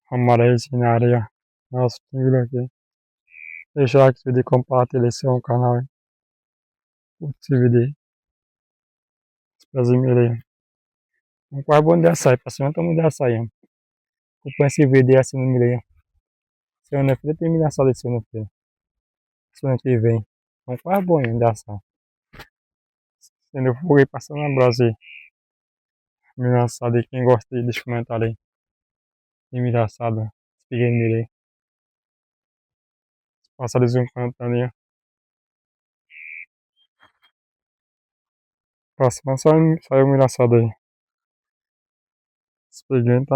Amarelo na área. Nossa, que vídeo aqui. Deixa o like, vídeo, compartilha esse é um canal. Curte esse vídeo. Brasileiro. Um quase bom de açaí. Passando muito de açaí. Acompanha esse vídeo assim no meio. Segunda-feira tem eliminação de segunda-feira. Semana que vem. Um quase bom de açaí. Sendo fogo e passando na Brasil. Engraçado, e quem gosta de deixa comentário aí. Engraçado. Siga ele. Passa de zoom ali. Próxima saiu engraçado aí. Espiguinho tá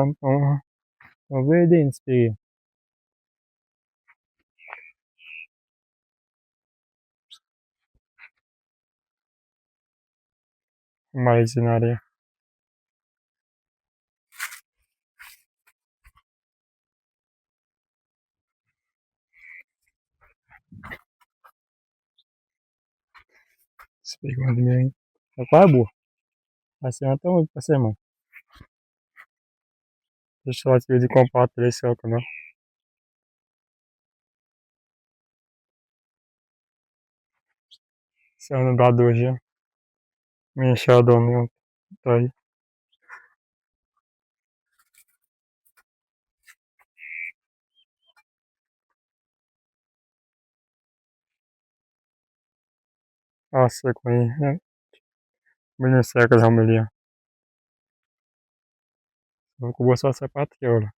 tão verdinho, espiguinho. Mais na areia. Espigão de mim. Tá quase boa. Vai ser até muito pra semana. Deixa eu ver de compartilhar esse é o canal. Esse é o dublador hoje, ó. Me encheu a dona, tá aí. Nossa, com aí, né? Menino seca da Romelia. Vou com boa só sapateira.